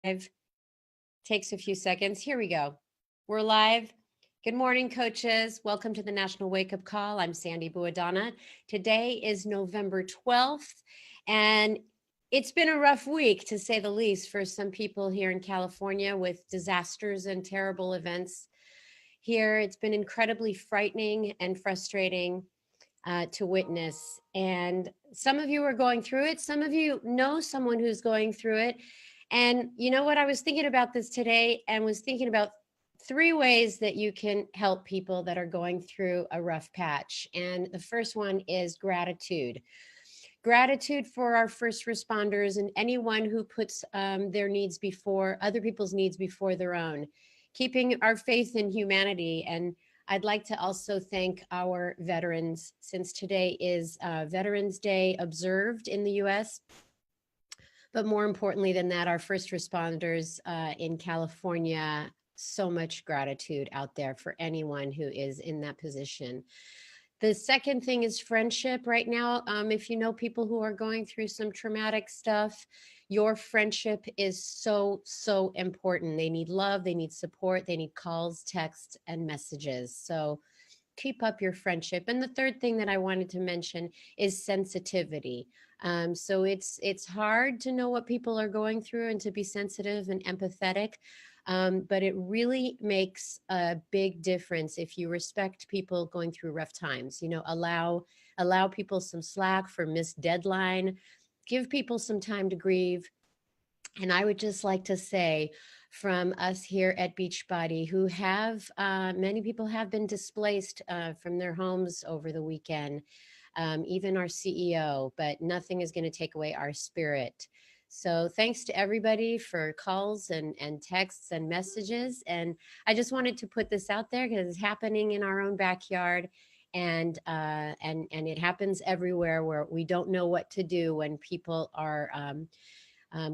Takes a few seconds. Here we go. We're live. Good morning, coaches. Welcome to the National Wake Up Call. I'm Sandy Buadana. Today is November 12th, and it's been a rough week, to say the least, for some people here in California with disasters and terrible events here. It's been incredibly frightening and frustrating to witness. And some of you are going through it. Some of you know someone who's going through it. And you know what? I was thinking about this today and was thinking about three ways that you can help people that are going through a rough patch. And the first one is gratitude. Gratitude for our first responders and anyone who puts their needs before other people's needs before their own, keeping our faith in humanity. And I'd like to also thank our veterans, since today is Veterans Day observed in the US. But more importantly than that, our first responders in California, so much gratitude out there for anyone who is in that position. The second thing is friendship right now. If you know people who are going through some traumatic stuff, your friendship is so, so important. They need love, they need support, they need calls, texts, and messages. So keep up your friendship. And the third thing that I wanted to mention is sensitivity. So it's hard to know what people are going through and to be sensitive and empathetic. But it really makes a big difference if you respect people going through rough times. You know, allow people some slack for missed deadline, give people some time to grieve. And I would just like to say, from us here at Beachbody, who have many people have been displaced from their homes over the weekend, even our CEO, but nothing is going to take away our spirit. So thanks to everybody for calls and texts and messages. And I just wanted to put this out there because it's happening in our own backyard. And it happens everywhere where we don't know what to do when people are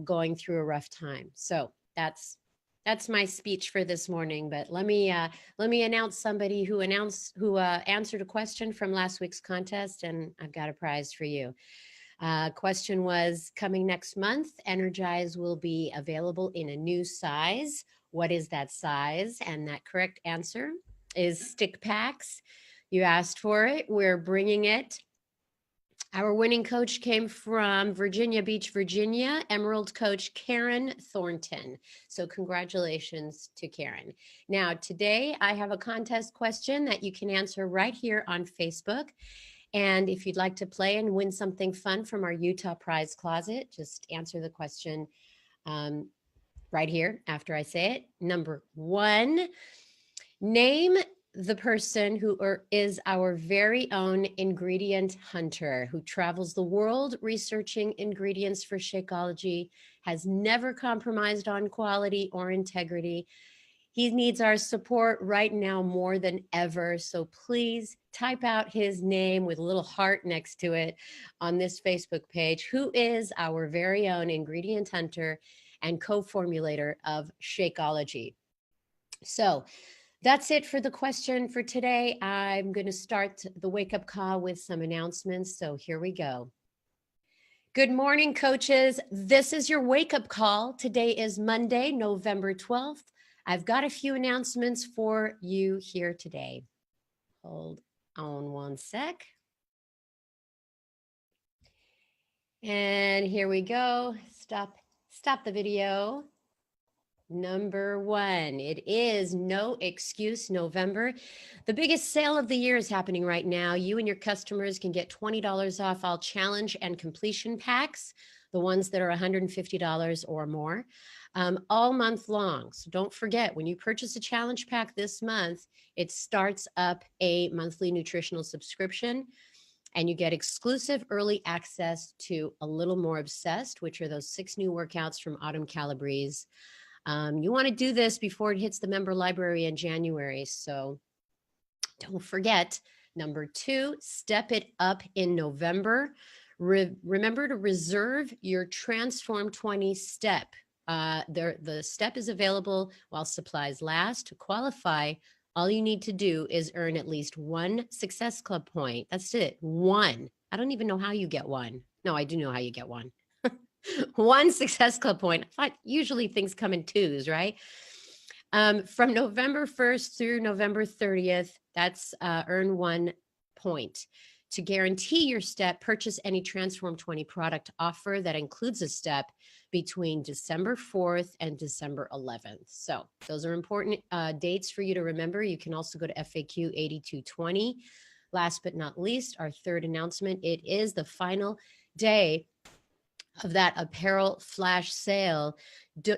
going through a rough time. So that's my speech for this morning. But let me announce somebody who answered a question from last week's contest, and I've got a prize for you. Question was, coming next month, Energize will be available in a new size. What is that size? And that correct answer is stick packs. You asked for it. We're bringing it. Our winning coach came from Virginia Beach, Virginia, Emerald coach Karen Thornton. So congratulations to Karen. Now, today I have a contest question that you can answer right here on Facebook. And if you'd like to play and win something fun from our Utah Prize Closet, just answer the question right here after I say it. Number one, name the person who is our very own ingredient hunter, who travels the world researching ingredients for Shakeology, has never compromised on quality or integrity. He needs our support right now more than ever. So please type out his name with a little heart next to it on this Facebook page. Who is our very own ingredient hunter and co-formulator of Shakeology? So that's it for the question for today. I'm going to start the wake-up call with some announcements. So here we go. Good morning, coaches. This is your wake-up call. Today is Monday, November 12th. I've got a few announcements for you here today. Hold on one sec. And here we go. Stop the video. Number one, it is No Excuse November. The biggest sale of the year is happening right now. You and your customers can get $20 off all challenge and completion packs, the ones that are $150 or more, all month long. So don't forget, when you purchase a challenge pack this month, it starts up a monthly nutritional subscription, and you get exclusive early access to A Little More Obsessed, which are those 6 new workouts from Autumn Calabrese. You want to do this before it hits the member library in January. So don't forget. Number two, step it up in November. Remember to reserve your Transform 20 step. The step is available while supplies last. To qualify, all you need to do is earn at least 1 Success Club point. That's it. 1. I don't even know how you get 1. No, I do know how you get 1. One Success Club point. I thought usually things come in twos, right? From November 1st through November 30th, that's earn 1 point. To guarantee your step, purchase any Transform 20 product offer that includes a step between December 4th and December 11th. So those are important dates for you to remember. You can also go to FAQ 8220. Last but not least, our third announcement, it is the final day of that apparel flash sale.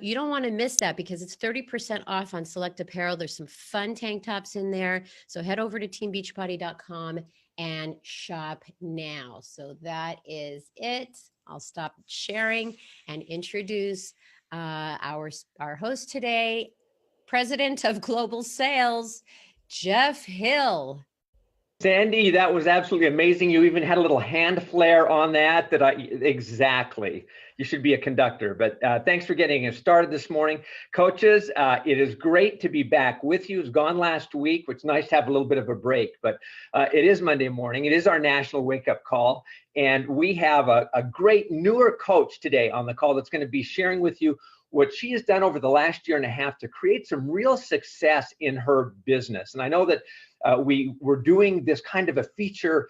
You don't want to miss that because it's 30% off on select apparel. There's some fun tank tops in there. So head over to teambeachbody.com and shop now. So that is it. I'll stop sharing and introduce our host today, President of Global Sales, Jeff Hill. Sandy, that was absolutely amazing. You even had a little hand flare on that. Exactly. You should be a conductor. But thanks for getting us started this morning. Coaches, it is great to be back with you. It was gone last week, which is nice to have a little bit of a break. But it is Monday morning. It is our national wake-up call. And we have a great newer coach today on the call that's going to be sharing with you what she has done over the last year and a half to create some real success in her business. And I know that we were doing this kind of a feature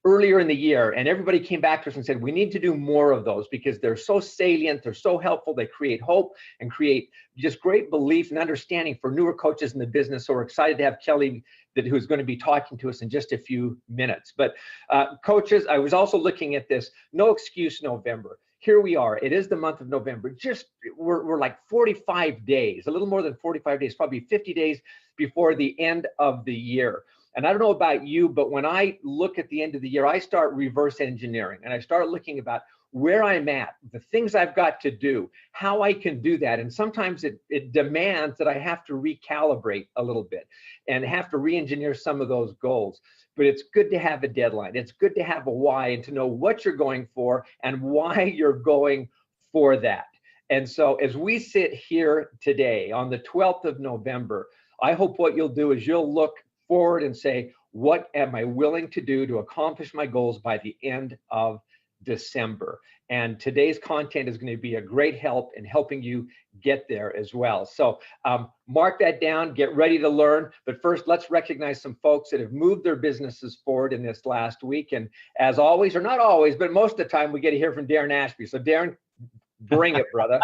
earlier in the year, and everybody came back to us and said, we need to do more of those because they're so salient, they're so helpful, they create hope and create just great belief and understanding for newer coaches in the business. So we're excited to have Kelly, who's going to be talking to us in just a few minutes. But coaches, I was also looking at this No Excuse November. Here we are. It is the month of November. We're like 45 days, a little more than 45 days, probably 50 days before the end of the year. And I don't know about you, but when I look at the end of the year, I start reverse engineering and I start looking about where I'm at, the things I've got to do, how I can do that. And sometimes it demands that I have to recalibrate a little bit and have to re-engineer some of those goals. But it's good to have a deadline. It's good to have a why and to know what you're going for and why you're going for that. And so as we sit here today on the 12th of November, I hope what you'll do is you'll look forward and say, what am I willing to do to accomplish my goals by the end of December? And today's content is going to be a great help in helping you get there as well. So mark that down, get ready to learn. But first, let's recognize some folks that have moved their businesses forward in this last week. And as always, or not always, but most of the time, we get to hear from Darren Ashby. So Darren, bring it, brother.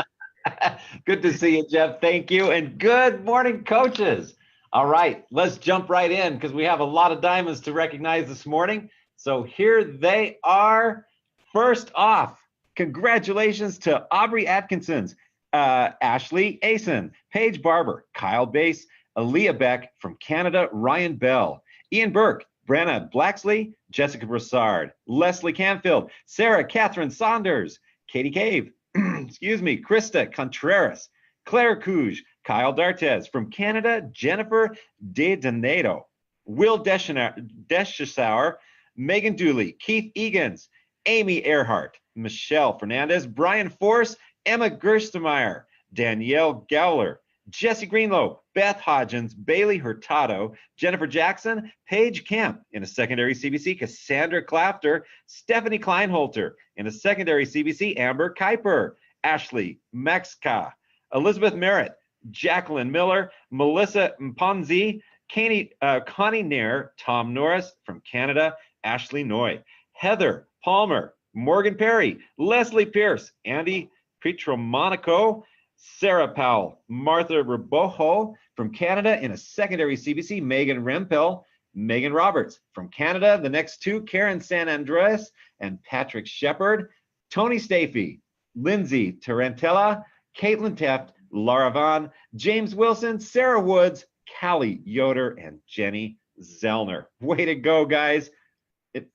Good to see you, Jeff. Thank you. And good morning, coaches. All right, let's jump right in because we have a lot of diamonds to recognize this morning. So here they are. First off, congratulations to Aubrey Atkinsons, Ashley Asen, Paige Barber, Kyle Bass, Aaliyah Beck from Canada, Ryan Bell, Ian Burke, Brenna Blacksley, Jessica Broussard, Leslie Canfield, Sarah Catherine Saunders, Katie Cave, excuse me, Krista Contreras, Claire Couge, Kyle Dartez from Canada, Jennifer De Donato, Will Deschauer, Megan Dooley, Keith Egan's, Amy Earhart, Michelle Fernandez, Brian Force, Emma Gerstemeyer, Danielle Gowler, Jesse Greenlow, Beth Hodgins, Bailey Hurtado, Jennifer Jackson, Paige Kemp in a secondary CBC, Cassandra Clafter, Stephanie Kleinholter in a secondary CBC, Amber Kuiper, Ashley Maxka, Elizabeth Merritt, Jacqueline Miller, Melissa Mponzi, Connie Nair, Tom Norris from Canada, Ashley Noy, Heather Palmer, Morgan Perry, Leslie Pierce, Andy Petromonaco, Sarah Powell, Martha Rebojo from Canada in a secondary CBC, Megan Rempel, Megan Roberts from Canada. The next two, Karen San Andres and Patrick Shepard, Tony Stafey, Lindsay Tarantella, Caitlin Teft, Laura Vaughn, James Wilson, Sarah Woods, Callie Yoder, and Jenny Zellner. Way to go, guys.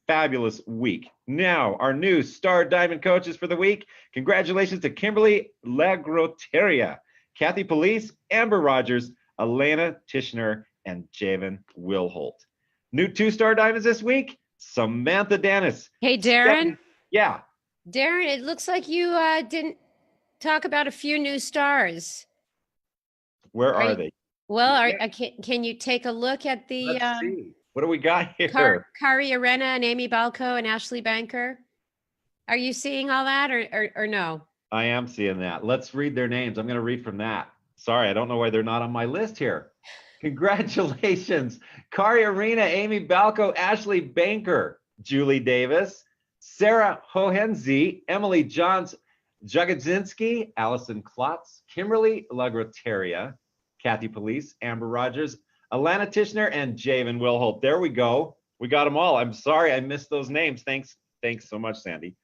Fabulous week. Now, our new Star Diamond coaches for the week. Congratulations to Kimberly Lagroteria, Kathy Police, Amber Rogers, Elena Tishner, and Javen Wilholt. New 2-star diamonds this week, Samantha Dennis. Hey, Darren. Yeah. Darren, it looks like you didn't talk about a few new stars. Where are they? Well, can you take a look at the Let's see. What do we got here? Kari Arena and Amy Balco and Ashley Banker. Are you seeing all that or no? I am seeing that. Let's read their names. I'm going to read from that. Sorry, I don't know why they're not on my list here. Congratulations. Kari Arena, Amy Balco, Ashley Banker, Julie Davis, Sarah Hohenzi, Emily Johns, Jagodzinski, Allison Klotz, Kimberly Lagrateria, Kathy Police, Amber Rogers, Alana Tishner, and Javen Wilholt. There we go. We got them all. I'm sorry I missed those names. Thanks so much, Sandy.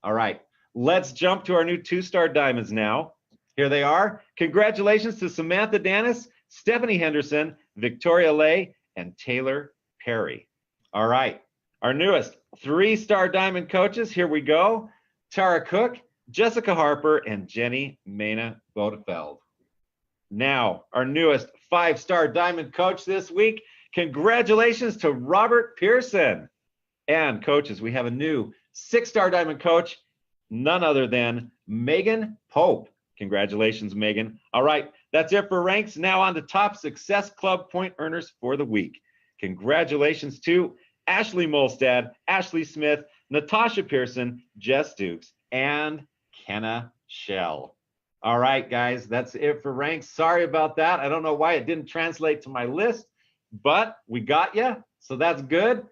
All right, let's jump to our new 2-star diamonds now. Here they are. Congratulations to Samantha Danis, Stephanie Henderson, Victoria Lay, and Taylor Perry. All right, our newest 3-star diamond coaches. Here we go. Tara Cook, Jessica Harper, and Jenny Mena Bodefeld. Now, our newest 5-star diamond coach this week. Congratulations to Robert Pearson. And coaches, we have a new 6-star diamond coach, none other than Megan Pope. Congratulations, Megan. All right, that's it for ranks. Now on to top Success Club point earners for the week. Congratulations to Ashley Molstad, Ashley Smith, Natasha Pearson, Jess Dukes, and Kenna Shell. All right, guys, that's it for ranks. Sorry about that. I don't know why it didn't translate to my list, but we got you, so that's good.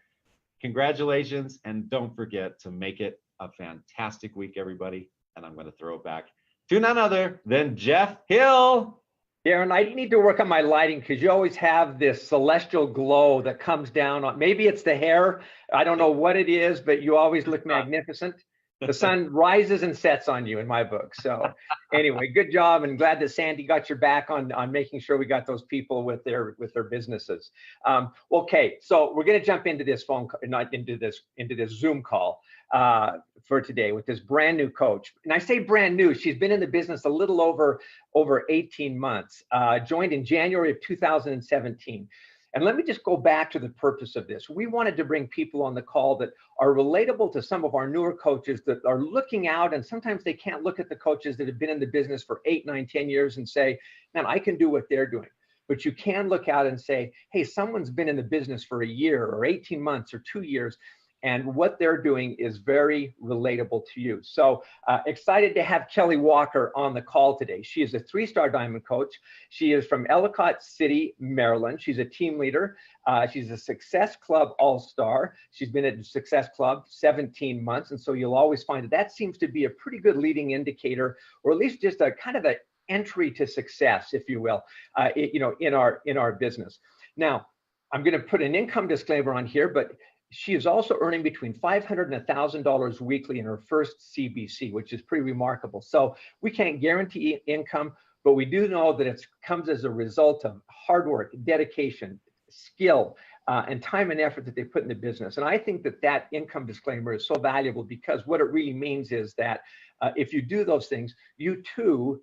Congratulations, and don't forget to make it a fantastic week, everybody. And I'm going to throw it back to none other than Jeff Hill. Darren, I need to work on my lighting because you always have this celestial glow that comes down on, maybe it's the hair. I don't know what it is, but you always look magnificent. The sun rises and sets on you in my book. So anyway, good job, and glad that Sandy got your back on making sure we got those people with their businesses. Okay, so we're going to jump into this into this Zoom call for today with this brand new coach. And I say brand new, she's been in the business a little over 18 months, joined in January of 2017. And let me just go back to the purpose of this. We wanted to bring people on the call that are relatable to some of our newer coaches that are looking out, and sometimes they can't look at the coaches that have been in the business for 8, 9, 10 years and say, man, I can do what they're doing. But you can look out and say, hey, someone's been in the business for a year or 18 months or 2 years, and what they're doing is very relatable to you. So excited to have Kelly Walker on the call today. She is a 3-star diamond coach. She is from Ellicott City, Maryland. She's a team leader. She's a Success Club All-Star. She's been at Success Club 17 months. And so you'll always find that seems to be a pretty good leading indicator, or at least just a kind of an entry to success, if you will, in our business. Now, I'm going to put an income disclaimer on here, but she is also earning between $500 and $1,000 weekly in her first CBC, which is pretty remarkable. So we can't guarantee income, but we do know that it comes as a result of hard work, dedication, skill, and time and effort that they put in the business. And I think that income disclaimer is so valuable because what it really means is that if you do those things, you too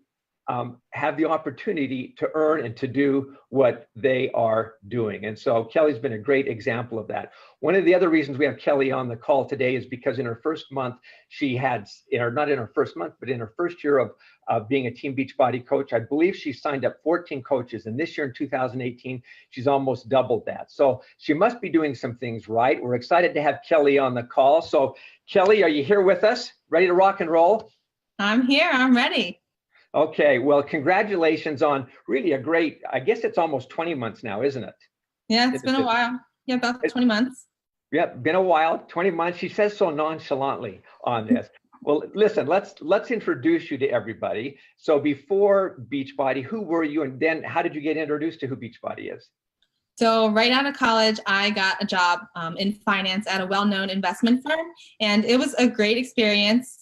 have the opportunity to earn and to do what they are doing. And so Kelly's been a great example of that. One of the other reasons we have Kelly on the call today is because in her first month, she had, not in her first month, but in her first year of being a Team Beachbody coach, I believe she signed up 14 coaches. And this year in 2018, she's almost doubled that. So she must be doing some things right. We're excited to have Kelly on the call. So Kelly, are you here with us? Ready to rock and roll? I'm here. I'm ready. Okay, well, congratulations on really a great, I guess it's almost 20 months now, isn't it? Yeah, it's been a while. Yeah, about 20 months. Yeah, been a while, 20 months. She says so nonchalantly on this. Well, listen, let's introduce you to everybody. So before Beachbody, who were you? And then how did you get introduced to who Beachbody is? So right out of college, I got a job in finance at a well-known investment firm, and it was a great experience.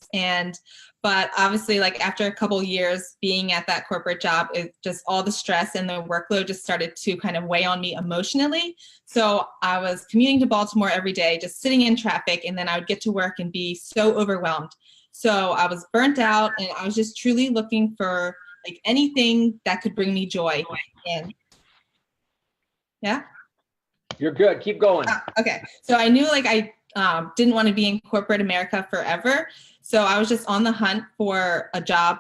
But obviously, like after a couple years being at that corporate job, it just all the stress and the workload just started to kind of weigh on me emotionally. So I was commuting to Baltimore every day, just sitting in traffic, and then I would get to work and be so overwhelmed. So I was burnt out, and I was just truly looking for like anything that could bring me joy. And yeah. You're good. Keep going. Okay. So I knew like I didn't want to be in corporate America forever. So I was just on the hunt for a job,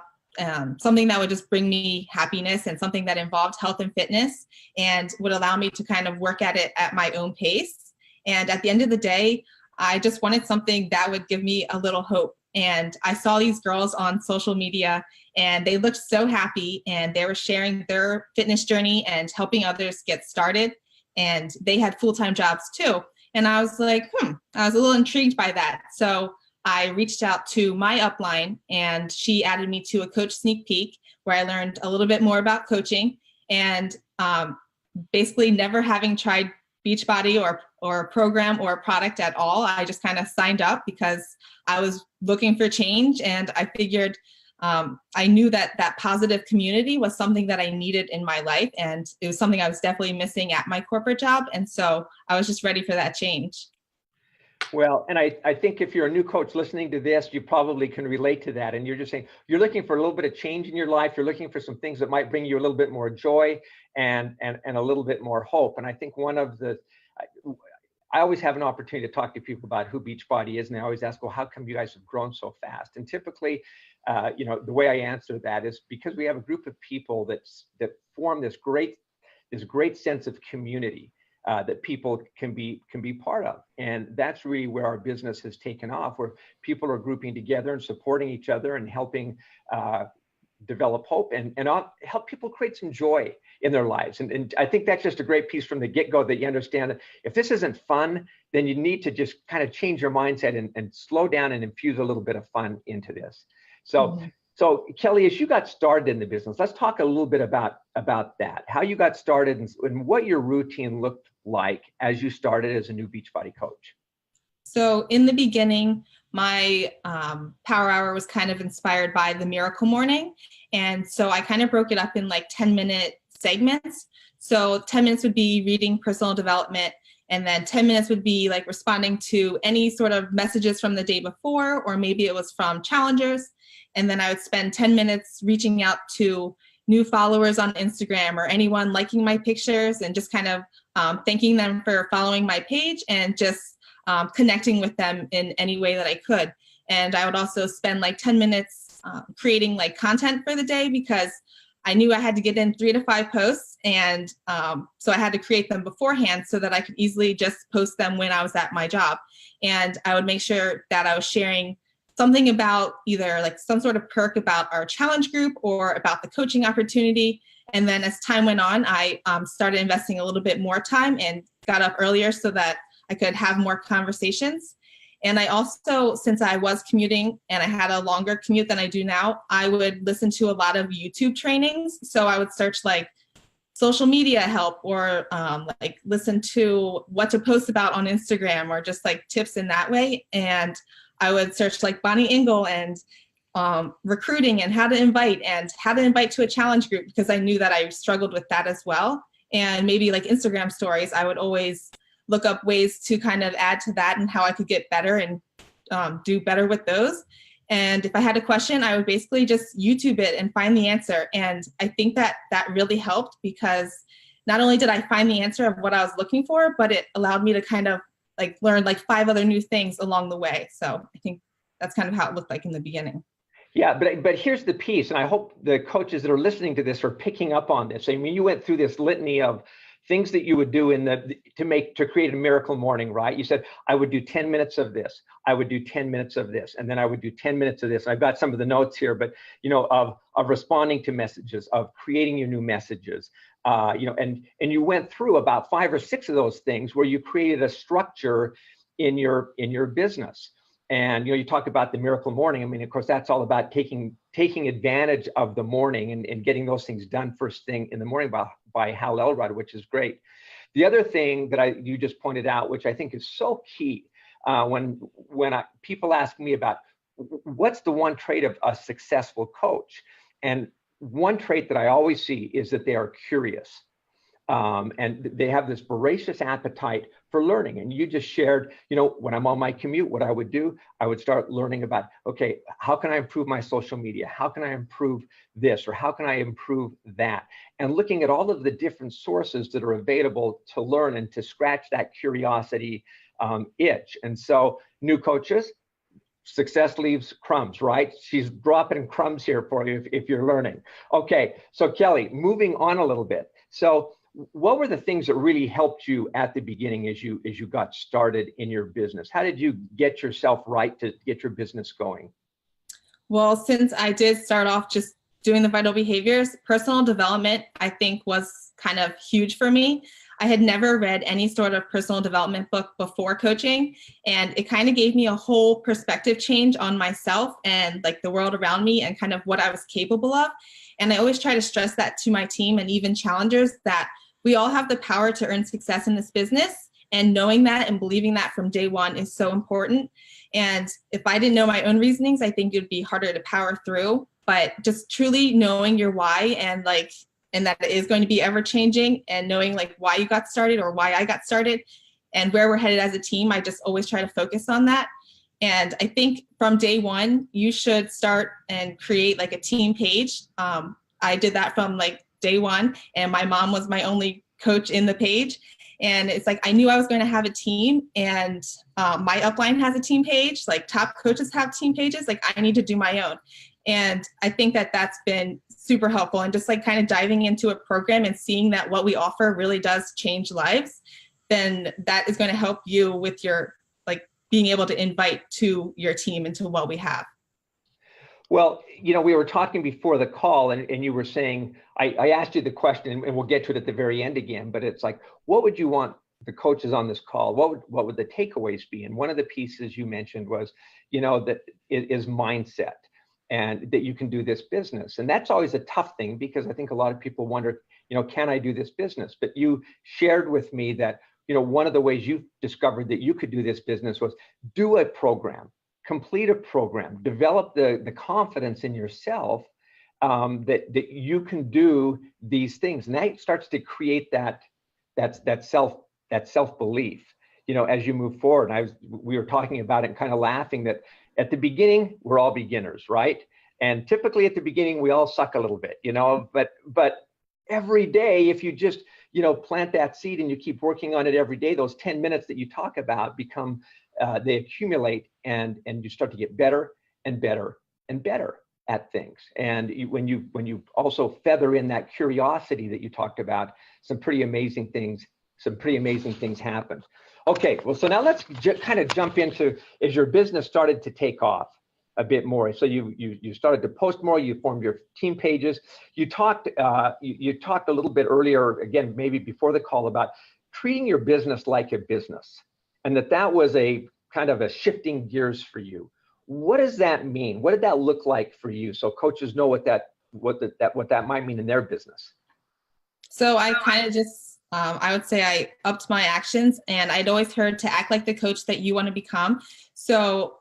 something that would just bring me happiness and something that involved health and fitness and would allow me to kind of work at it at my own pace. And at the end of the day, I just wanted something that would give me a little hope And I saw these girls on social media and they looked so happy and they were sharing their fitness journey and helping others get started. And they had full-time jobs too. And I was like, I was a little intrigued by that. So I reached out to my upline and she added me to a coach sneak peek where I learned a little bit more about coaching. And basically never having tried Beachbody or a program or a product at all, I just kind of signed up because I was looking for change. And I figured I knew that positive community was something that I needed in my life. And it was something I was definitely missing at my corporate job. And so I was just ready for that change. Well, and I think if you're a new coach listening to this, you probably can relate to that. And you're just saying, you're looking for a little bit of change in your life. You're looking for some things that might bring you a little bit more joy and a little bit more hope. And I think I always have an opportunity to talk to people about who Beachbody is. And I always ask, well, how come you guys have grown so fast? And typically, the way I answer that is because we have a group of people that form this great sense of community. That people can be part of. And that's really where our business has taken off, where people are grouping together and supporting each other and helping develop hope and help people create some joy in their lives. And I think that's just a great piece from the get-go, that you understand that if this isn't fun, then you need to just kind of change your mindset and slow down and infuse a little bit of fun into this. So, So Kelly, as you got started in the business, let's talk a little bit about that, how you got started and what your routine looked like as you started as a new Beachbody coach. So in the beginning, my power hour was kind of inspired by the Miracle Morning. And so I kind of broke it up in like 10-minute segments. So 10 minutes would be reading personal development. And then 10 minutes would be like responding to any sort of messages from the day before, or maybe it was from challengers. And then I would spend 10 minutes reaching out to new followers on Instagram or anyone liking my pictures and just kind of thanking them for following my page and just connecting with them in any way that I could. And I would also spend like 10 minutes creating like content for the day because I knew I had to get in 3 to 5 posts. And so I had to create them beforehand so that I could easily just post them when I was at my job. And I would make sure that I was sharing something about either like some sort of perk about our challenge group or about the coaching opportunity. And then as time went on, I started investing a little bit more time and got up earlier so that I could have more conversations. And I also, since I was commuting and I had a longer commute than I do now, I would listen to a lot of YouTube trainings. So I would search like social media help or like listen to what to post about on Instagram or just like tips in that way. And I would search like Bonnie Engel and recruiting and how to invite to a challenge group because I knew that I struggled with that as well. And maybe like Instagram stories, I would always look up ways to kind of add to that and how I could get better and do better with those. And if I had a question, I would basically just YouTube it and find the answer. And I think that really helped because not only did I find the answer of what I was looking for, but it allowed me to kind of like learn like 5 other new things along the way. So I think that's kind of how it looked like in the beginning. Yeah, but here's the piece, and I hope the coaches that are listening to this are picking up on this. I mean, you went through this litany of things that you would do to create a miracle morning, right? You said, I would do 10 minutes of this. I would do 10 minutes of this. And then I would do 10 minutes of this. I've got some of the notes here, but, of responding to messages, of creating your new messages, and you went through about 5 or 6 of those things where you created a structure in your business. And, you talk about the miracle morning. I mean, of course, that's all about taking advantage of the morning and getting those things done first thing in the morning by Hal Elrod, which is great. The other thing that you just pointed out, which I think is so key, when people ask me about what's the one trait of a successful coach, and one trait that I always see is that they are curious. And they have this voracious appetite for learning. And you just shared, when I'm on my commute, what I would do, I would start learning about, okay, how can I improve my social media? How can I improve this? Or how can I improve that? And looking at all of the different sources that are available to learn and to scratch that curiosity itch. And so new coaches, success leaves crumbs, right? She's dropping crumbs here for you if you're learning. Okay, so Kelly, moving on a little bit. So what were the things that really helped you at the beginning as you got started in your business? How did you get yourself right to get your business going? Well, since I did start off just doing the vital behaviors, personal development, I think, was kind of huge for me. I had never read any sort of personal development book before coaching, and it kind of gave me a whole perspective change on myself and like the world around me and kind of what I was capable of. And I always try to stress that to my team and even challengers, that we all have the power to earn success in this business. And knowing that and believing that from day one is so important. And if I didn't know my own reasonings, I think it would be harder to power through. But just truly knowing your why and that it is going to be ever changing, and knowing like why you got started or why I got started and where we're headed as a team, I just always try to focus on that. And I think from day one, you should start and create like a team page. I did that from like day one, and my mom was my only coach in the page. And it's like, I knew I was going to have a team, and my upline has a team page, like top coaches have team pages, like I need to do my own. And I think that that's been super helpful, and just like kind of diving into a program and seeing that what we offer really does change lives, then that is going to help you with your being able to invite to your team into what we have. Well, we were talking before the call, and you were saying, I asked you the question, and we'll get to it at the very end again, but it's like, what would you want the coaches on this call, what would the takeaways be? And one of the pieces you mentioned was, that it is mindset, and that you can do this business. And that's always a tough thing, because I think a lot of people wonder, can I do this business? But you shared with me that, one of the ways you discovered that you could do this business was do a program, complete a program, develop the confidence in yourself that you can do these things. And that starts to create that self-belief, as you move forward. And we were talking about it and kind of laughing that at the beginning, we're all beginners, right? And typically at the beginning, we all suck a little bit, but every day, if you just, plant that seed and you keep working on it every day, those 10 minutes that you talk about become, they accumulate, and you start to get better and better and better at things. And when you also feather in that curiosity that you talked about, some pretty amazing things happen. Okay, well, so now let's kind of jump into, as your business started to take off a bit more. So you started to post more, you formed your team pages. You talked a little bit earlier, again, maybe before the call, about treating your business like a business, and that was a kind of a shifting gears for you. What does that mean? What did that look like for you, so coaches know what that might mean in their business? So I kind of just, I would say I upped my actions, and I'd always heard to act like the coach that you want to become. So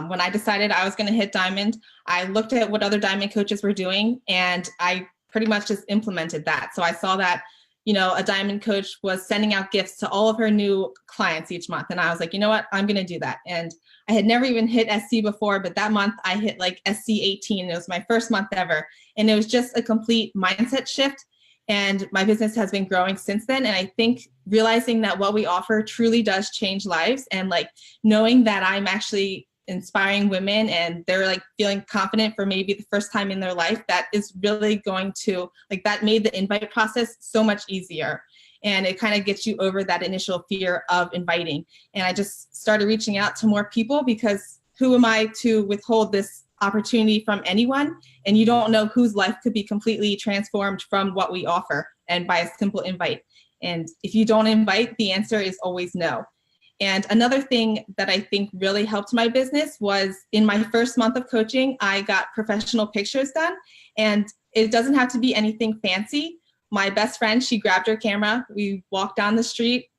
when I decided I was going to hit Diamond, I looked at what other Diamond coaches were doing, and I pretty much just implemented that. So I saw that, a Diamond coach was sending out gifts to all of her new clients each month. And I was like, you know what, I'm going to do that. And I had never even hit SC before, but that month I hit like SC 18. It was my first month ever. And it was just a complete mindset shift. And my business has been growing since then. And I think realizing that what we offer truly does change lives, and knowing that I'm actually inspiring women and they're feeling confident for maybe the first time in their life, that is really going to that made the invite process so much easier. And it kind of gets you over that initial fear of inviting. And I just started reaching out to more people, because who am I to withhold this opportunity from anyone? And you don't know whose life could be completely transformed from what we offer, and by a simple invite. And if you don't invite, the answer is always no. And another thing that I think really helped my business was, in my first month of coaching, I got professional pictures done. And it doesn't have to be anything fancy. My best friend, she grabbed her camera. We walked down the street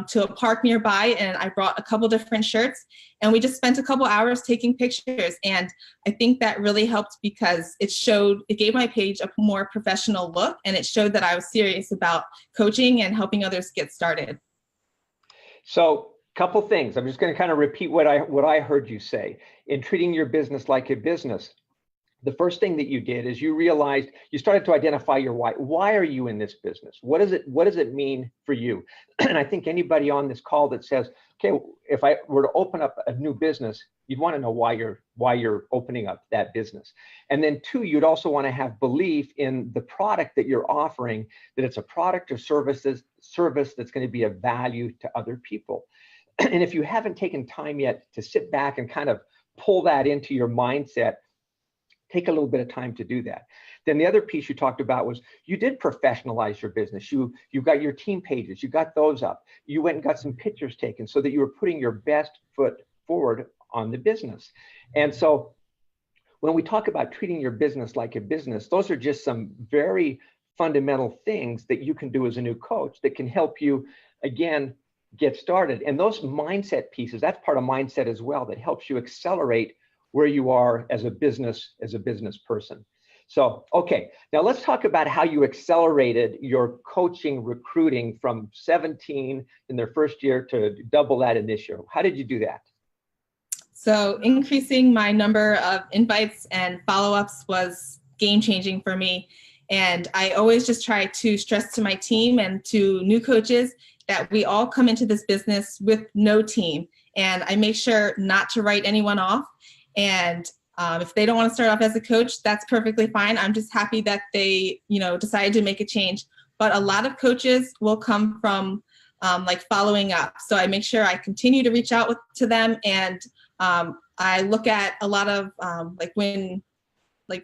to a park nearby, and I brought a couple different shirts, and we just spent a couple hours taking pictures. And I think that really helped, because it gave my page a more professional look, and it showed that I was serious about coaching and helping others get started. So, couple things. I'm just going to kind of repeat what I heard you say. In treating your business like a business, the first thing that you did is you started to identify your why. Why are you in this business? What does it mean for you? And I think anybody on this call that says, okay, if I were to open up a new business, You'd want to know why you're opening up that business. And then 2, you'd also want to have belief in the product that you're offering, that it's a product or service that's going to be of value to other people. And if you haven't taken time yet to sit back and kind of pull that into your mindset, take a little bit of time to do that. Then the other piece you talked about was you did professionalize your business. You got your team pages, you got those up. You went and got some pictures taken so that you were putting your best foot forward on the business. And so when we talk about treating your business like a business, those are just some very fundamental things that you can do as a new coach that can help you, again, get started. And those mindset pieces, that's part of mindset as well, that helps you accelerate where you are as a business person. So, okay, now let's talk about how you accelerated your coaching recruiting from 17 in their first year to double that in this year. How did you do that? So increasing my number of invites and follow-ups was game-changing for me. And I always just try to stress to my team and to new coaches that we all come into this business with no team. And I make sure not to write anyone off. And if they don't want to start off as a coach, that's perfectly fine. I'm just happy that they, decided to make a change. But a lot of coaches will come from like following up. So I make sure I continue to reach out to them. And I look at a lot of when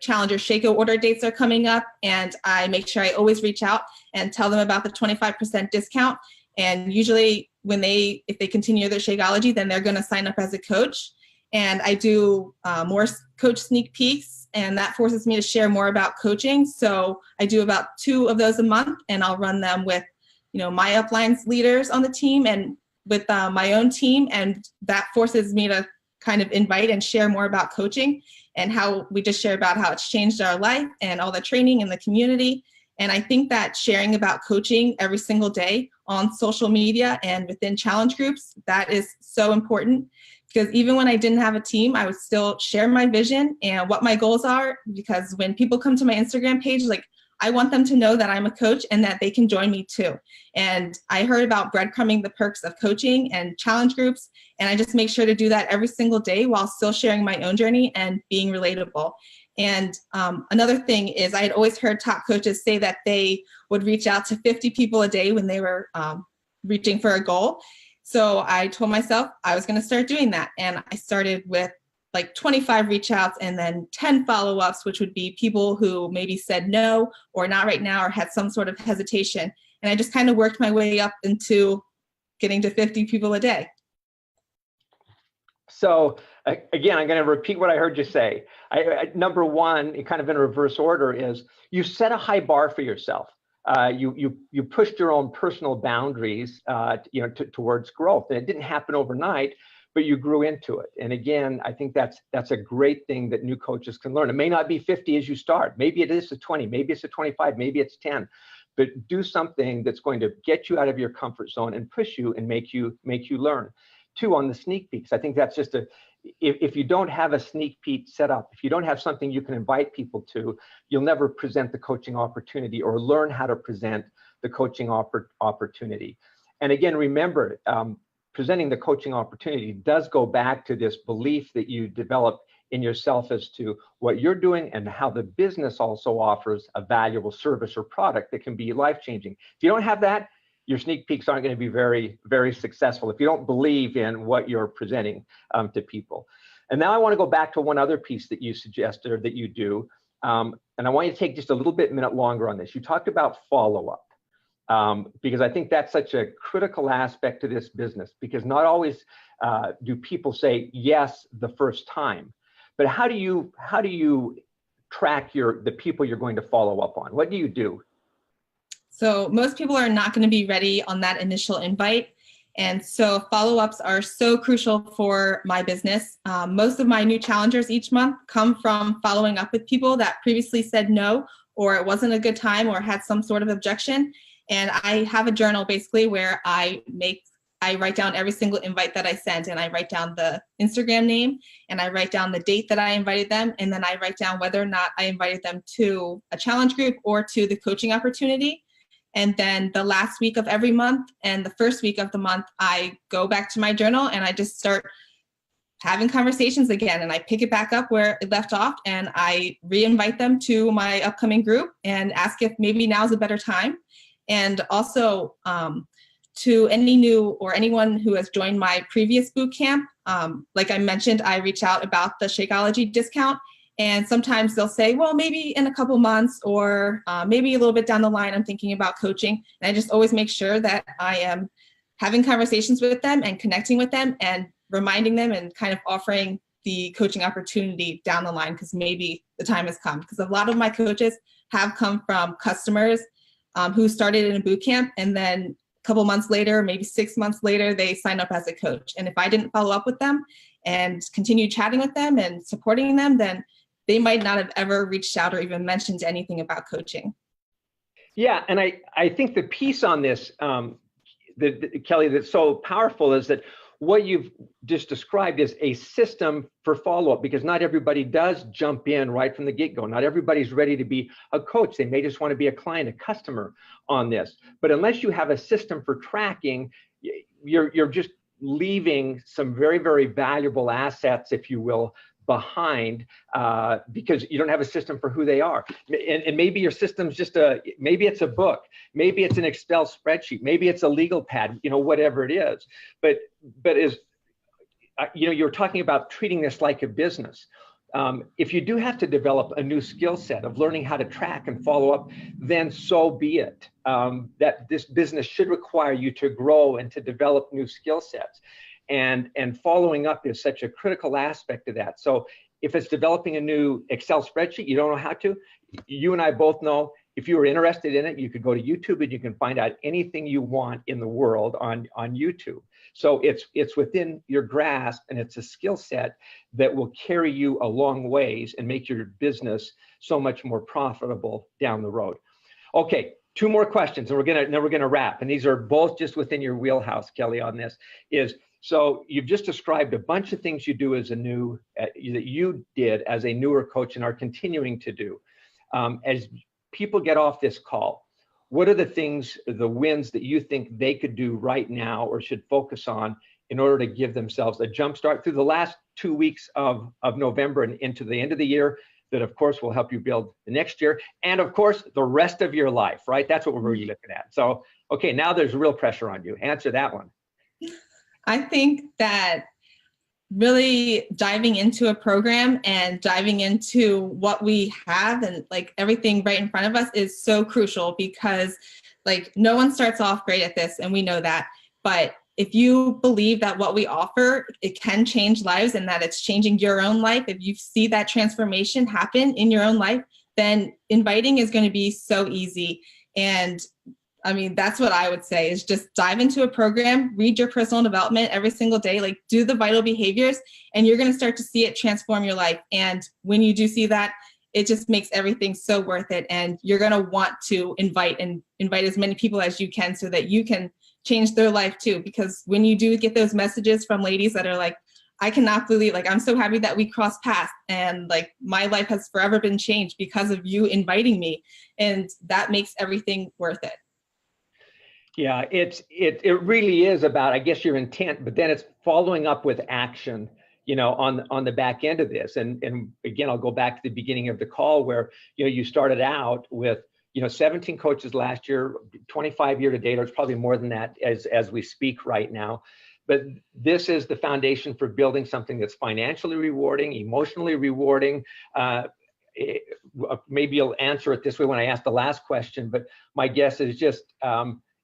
Challenger Shakeout order dates are coming up, and I make sure I always reach out and tell them about the 25% discount. And usually if they continue their Shakeology, then they're going to sign up as a coach. And I do more coach sneak peeks, and that forces me to share more about coaching. So I do about 2 of those a month, and I'll run them with, my uplines leaders on the team and with my own team. And that forces me to kind of invite and share more about coaching and how we just share about how it's changed our life and all the training in the community. And I think that sharing about coaching every single day on social media and within challenge groups, that is so important. Because even when I didn't have a team, I would still share my vision and what my goals are. Because when people come to my Instagram page, I want them to know that I'm a coach and that they can join me too. And I heard about breadcrumbing the perks of coaching and challenge groups. And I just make sure to do that every single day while still sharing my own journey and being relatable. And another thing is I had always heard top coaches say that they would reach out to 50 people a day when they were reaching for a goal. So I told myself I was going to start doing that. And I started with 25 reach outs and then 10 follow-ups, which would be people who maybe said no or not right now or had some sort of hesitation. And I just kind of worked my way up into getting to 50 people a day. So again, I'm going to repeat what I heard you say. Number one, kind of in reverse order, is you set a high bar for yourself. You pushed your own personal boundaries, towards growth. And it didn't happen overnight, but you grew into it. And again, I think that's a great thing that new coaches can learn. It may not be 50 as you start. Maybe it is a 20, maybe it's a 25, maybe it's 10. But do something that's going to get you out of your comfort zone and push you and make you learn. 2, on the sneak peeks, I think that's just if you don't have a sneak peek set up, if you don't have something you can invite people to, you'll never present the coaching opportunity or learn how to present the coaching opportunity. And again, remember, presenting the coaching opportunity does go back to this belief that you develop in yourself as to what you're doing and how the business also offers a valuable service or product that can be life-changing. If you don't have that, your sneak peeks aren't going to be very, very successful if you don't believe in what you're presenting to people. And now I want to go back to one other piece that you suggested or that you do. And I want you to take just a little minute longer on this. You talked about follow-up. Because I think that's such a critical aspect to this business, because not always do people say yes the first time, but how do you track the people you're going to follow up on? What do you do? So most people are not going to be ready on that initial invite. And so follow-ups are so crucial for my business. Most of my new challengers each month come from following up with people that previously said no, or it wasn't a good time or had some sort of objection. And I have a journal basically where I write down every single invite that I sent, and I write down the Instagram name, and I write down the date that I invited them, and then I write down whether or not I invited them to a challenge group or to the coaching opportunity. And then the last week of every month and the first week of the month, I go back to my journal and I just start having conversations again, and I pick it back up where it left off, and I re-invite them to my upcoming group and ask if maybe now's a better time. And also to any new or anyone who has joined my previous boot camp, like I mentioned, I reach out about the Shakeology discount, and sometimes they'll say, well, maybe in a couple months, or maybe a little bit down the line, I'm thinking about coaching. And I just always make sure that I am having conversations with them and connecting with them and reminding them and kind of offering the coaching opportunity down the line, because maybe the time has come. Because a lot of my coaches have come from customers who started in a boot camp, and then a couple months later, maybe 6 months later, they sign up as a coach. And if I didn't follow up with them and continue chatting with them and supporting them, then they might not have ever reached out or even mentioned anything about coaching. Yeah, and I think the piece on this, Kelly, that's so powerful is that what you've just described is a system for follow-up, because not everybody does jump in right from the get-go. Not everybody's ready to be a coach. They may just want to be a client, a customer on this. But unless you have a system for tracking, you're just leaving some very, very valuable assets, if you will, behind, because you don't have a system for who they are. And maybe your system's just maybe it's a book, maybe it's an Excel spreadsheet, maybe it's a legal pad, whatever it is. But as you're talking about treating this like a business. If you do have to develop a new skill set of learning how to track and follow up, then so be it. That this business should require you to grow and to develop new skill sets. And following up is such a critical aspect of that. So if it's developing a new Excel spreadsheet, you don't know how to, you and I both know, if you were interested in it, you could go to YouTube and you can find out anything you want in the world on YouTube. So it's within your grasp, and it's a skill set that will carry you a long ways and make your business so much more profitable down the road. Okay, 2 more questions, and then we're gonna wrap. And these are both just within your wheelhouse, Kelly, on this. So you've just described a bunch of things you do as that you did as a newer coach and are continuing to do. As people get off this call, what are the things, the wins that you think they could do right now or should focus on in order to give themselves a jump start through the last 2 weeks of November and into the end of the year, that of course will help you build the next year, and of course the rest of your life, right? That's what we're really looking at. So, okay, now there's real pressure on you. Answer that one. I think that really diving into a program and diving into what we have and like everything right in front of us is so crucial, because like no one starts off great at this, and we know that. But if you believe that what we offer, it can change lives and that it's changing your own life, if you see that transformation happen in your own life, then inviting is going to be so easy. And I mean, that's what I would say, is just dive into a program, read your personal development every single day, like do the vital behaviors, and you're going to start to see it transform your life. And when you do see that, it just makes everything so worth it. And you're going to want to invite as many people as you can, so that you can change their life too. Because when you do get those messages from ladies that are like, I cannot believe, like, I'm so happy that we crossed paths, and like my life has forever been changed because of you inviting me. And that makes everything worth it. Yeah, it really is about, I guess, your intent, but then it's following up with action, on the back end of this. And again, I'll go back to the beginning of the call where, you started out with, 17 coaches last year, 25 year to date, or it's probably more than that as we speak right now. But this is the foundation for building something that's financially rewarding, emotionally rewarding. Maybe you'll answer it this way when I ask the last question, but my guess is just,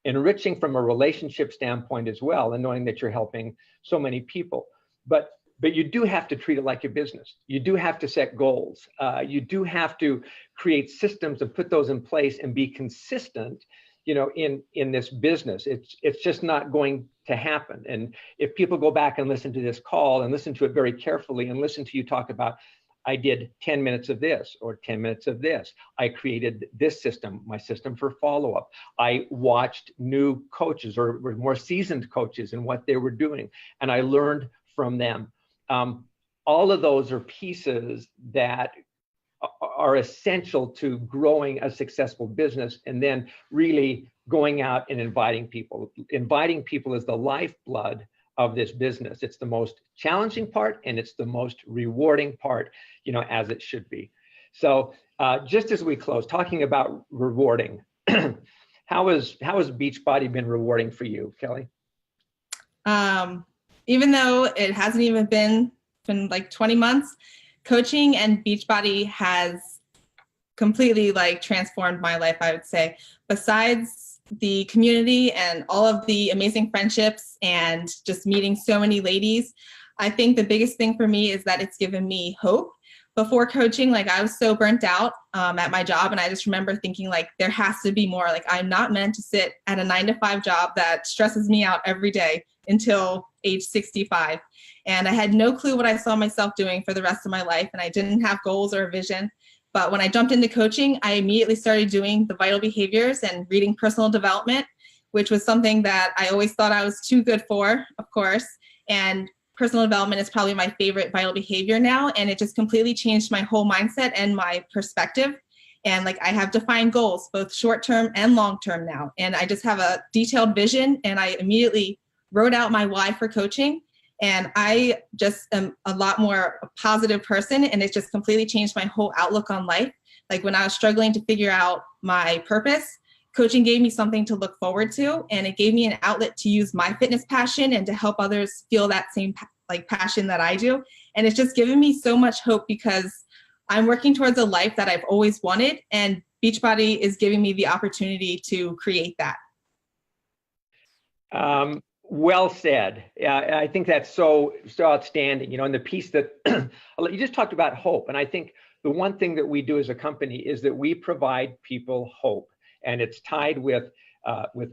enriching from a relationship standpoint as well, and knowing that you're helping so many people. But you do have to treat it like a business. You do have to set goals. You do have to create systems and put those in place and be consistent, in this business. It's just not going to happen. And if people go back and listen to this call and listen to it very carefully and listen to you talk about, I did 10 minutes of this or 10 minutes of this. I created this system, my system for follow-up. I watched new coaches or more seasoned coaches and what they were doing, and I learned from them. All of those are pieces that are essential to growing a successful business, and then really going out and inviting people. Inviting people is the lifeblood of this business. It's the most challenging part, and it's the most rewarding part, as it should be. So just as we close, talking about rewarding, how has Beachbody been rewarding for you, Kelly? Even though it hasn't even been like 20 months, coaching and Beachbody has completely transformed my life, I would say. Besides the community and all of the amazing friendships and just meeting so many ladies, I think the biggest thing for me is that it's given me hope. Before coaching, I was so burnt out at my job, and I just remember thinking there has to be more. I'm not meant to sit at a 9-to-5 job that stresses me out every day until age 65. And I had no clue what I saw myself doing for the rest of my life, and I didn't have goals or a vision. But when I jumped into coaching, I immediately started doing the vital behaviors and reading personal development, which was something that I always thought I was too good for, of course. And personal development is probably my favorite vital behavior now, and it just completely changed my whole mindset and my perspective. And I have defined goals, both short-term and long-term now. And I just have a detailed vision, and I immediately wrote out my why for coaching. And I just am a lot more a positive person, and it just completely changed my whole outlook on life. When I was struggling to figure out my purpose, coaching gave me something to look forward to, and it gave me an outlet to use my fitness passion and to help others feel that same passion that I do. And it's just given me so much hope because I'm working towards a life that I've always wanted, and Beachbody is giving me the opportunity to create that. Well said. I think that's so outstanding. And the piece that you just talked about hope, and I think the one thing that we do as a company is that we provide people hope. And it's tied with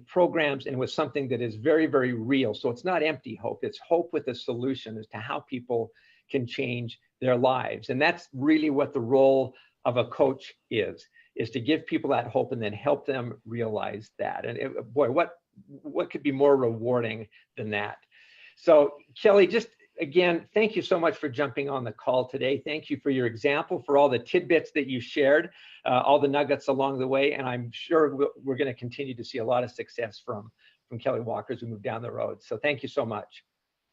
programs and with something that is very, very real. So it's not empty hope. It's hope with a solution as to how people can change their lives. And that's really what the role of a coach is to give people that hope and then help them realize that. And boy, what could be more rewarding than that? So Kelly, just again, thank you so much for jumping on the call today. Thank you for your example, for all the tidbits that you shared, all the nuggets along the way. And I'm sure we're going to continue to see a lot of success from Kelly Walker as we move down the road. So thank you so much.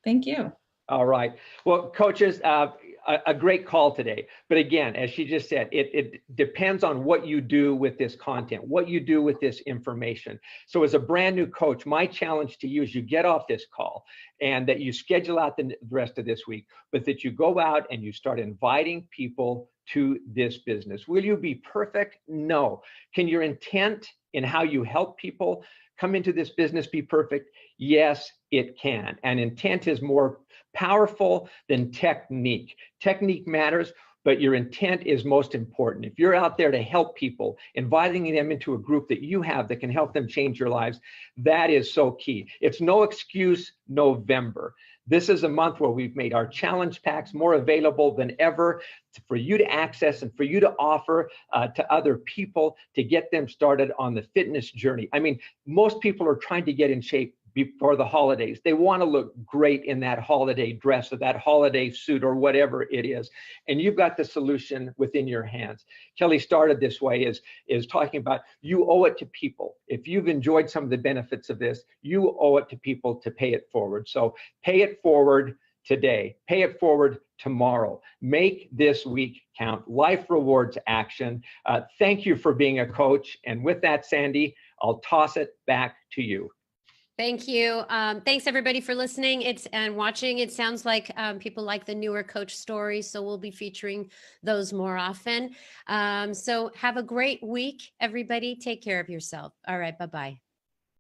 Thank you. All right. Well, coaches, a great call today. But again, as she just said, it depends on what you do with this content, what you do with this information. So as a brand new coach, my challenge to you is you get off this call and that you schedule out the rest of this week, but that you go out and you start inviting people to this business. Will you be perfect? No. Can your intent in how you help people come into this business be perfect? Yes, it can. And intent is more powerful than technique. Technique matters, but your intent is most important. If you're out there to help people, inviting them into a group that you have that can help them change your lives, that is so key. It's no excuse November. This is a month where we've made our challenge packs more available than ever for you to access and for you to offer to other people to get them started on the fitness journey. I mean, most people are trying to get in shape before the holidays. They want to look great in that holiday dress or that holiday suit or whatever it is. And you've got the solution within your hands. Kelly started this way is talking about you owe it to people. If you've enjoyed some of the benefits of this, you owe it to people to pay it forward. So pay it forward today. Pay it forward tomorrow. Make this week count. Life rewards action. Thank you for being a coach. And with that, Sandy, I'll toss it back to you. Thank you. Thanks everybody for listening and watching. It sounds like people like the newer coach stories, so we'll be featuring those more often. So have a great week, everybody. Take care of yourself. All right, bye-bye.